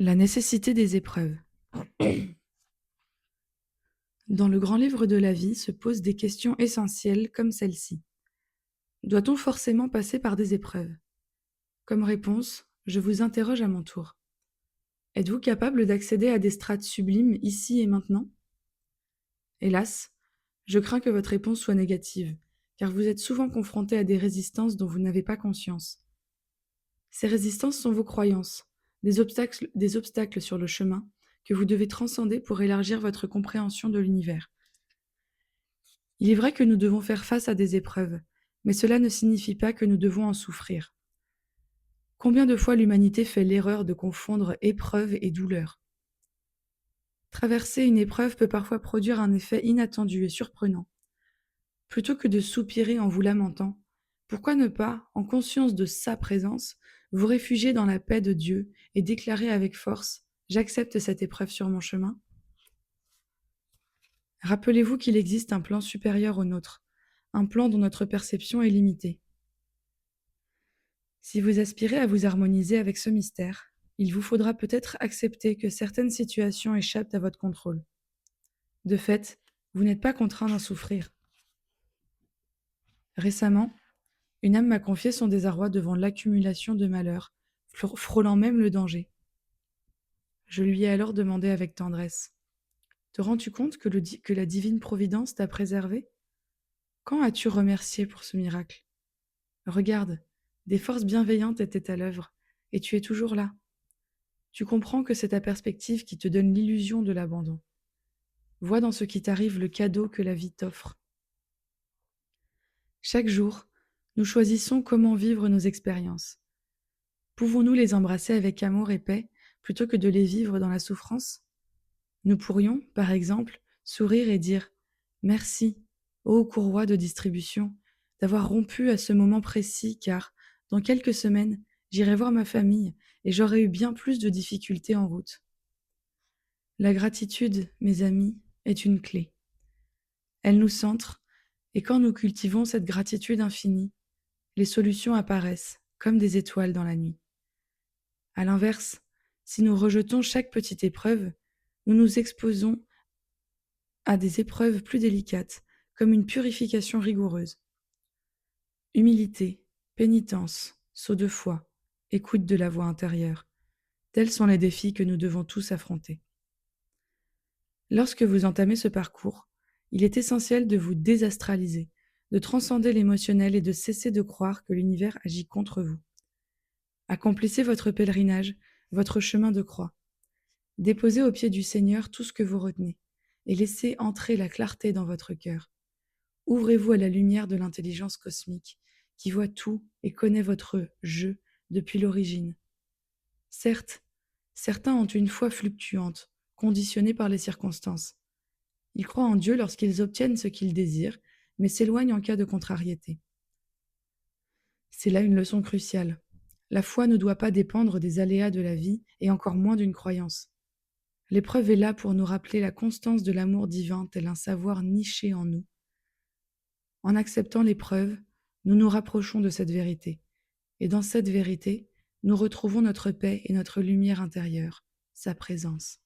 La nécessité des épreuves. Dans le grand livre de la vie se posent des questions essentielles comme celle-ci. Doit-on forcément passer par des épreuves? Comme réponse, je vous interroge à mon tour. Êtes-vous capable d'accéder à des strates sublimes ici et maintenant? Hélas, je crains que votre réponse soit négative, car vous êtes souvent confronté à des résistances dont vous n'avez pas conscience. Ces résistances sont vos croyances, des obstacles sur le chemin que vous devez transcender pour élargir votre compréhension de l'univers. Il est vrai que nous devons faire face à des épreuves, mais cela ne signifie pas que nous devons en souffrir. Combien de fois l'humanité fait l'erreur de confondre épreuve et douleur? Traverser une épreuve peut parfois produire un effet inattendu et surprenant. Plutôt que de soupirer en vous lamentant, pourquoi ne pas, en conscience de sa présence, vous réfugier dans la paix de Dieu et déclarer avec force: j'accepte cette épreuve sur mon chemin? Rappelez-vous qu'il existe un plan supérieur au nôtre, un plan dont notre perception est limitée. Si vous aspirez à vous harmoniser avec ce mystère, il vous faudra peut-être accepter que certaines situations échappent à votre contrôle. De fait, vous n'êtes pas contraint d'en souffrir. Récemment, une âme m'a confié son désarroi devant l'accumulation de malheurs, frôlant même le danger. Je lui ai alors demandé avec tendresse: te rends-tu compte que la divine providence t'a préservé? Quand as-tu remercié pour ce miracle? Regarde, des forces bienveillantes étaient à l'œuvre, et tu es toujours là. Tu comprends que c'est ta perspective qui te donne l'illusion de l'abandon. Vois dans ce qui t'arrive le cadeau que la vie t'offre. Chaque jour, nous choisissons comment vivre nos expériences. Pouvons-nous les embrasser avec amour et paix plutôt que de les vivre dans la souffrance? Nous pourrions, par exemple, sourire et dire: merci, ô courroie de distribution, d'avoir rompu à ce moment précis, car, dans quelques semaines, j'irai voir ma famille et j'aurai eu bien plus de difficultés en route. La gratitude, mes amis, est une clé. Elle nous centre, et quand nous cultivons cette gratitude infinie, les solutions apparaissent comme des étoiles dans la nuit. À l'inverse, si nous rejetons chaque petite épreuve, nous nous exposons à des épreuves plus délicates, comme une purification rigoureuse. Humilité, pénitence, saut de foi, écoute de la voix intérieure, tels sont les défis que nous devons tous affronter. Lorsque vous entamez ce parcours, il est essentiel de vous désastraliser, de transcender l'émotionnel et de cesser de croire que l'univers agit contre vous. Accomplissez votre pèlerinage, votre chemin de croix. Déposez au pied du Seigneur tout ce que vous retenez et laissez entrer la clarté dans votre cœur. Ouvrez-vous à la lumière de l'intelligence cosmique qui voit tout et connaît votre je depuis l'origine. Certes, certains ont une foi fluctuante, conditionnée par les circonstances. Ils croient en Dieu lorsqu'ils obtiennent ce qu'ils désirent, mais s'éloignent en cas de contrariété. C'est là une leçon cruciale. La foi ne doit pas dépendre des aléas de la vie et encore moins d'une croyance. L'épreuve est là pour nous rappeler la constance de l'amour divin tel un savoir niché en nous. En acceptant l'épreuve, nous nous rapprochons de cette vérité. Et dans cette vérité, nous retrouvons notre paix et notre lumière intérieure, sa présence.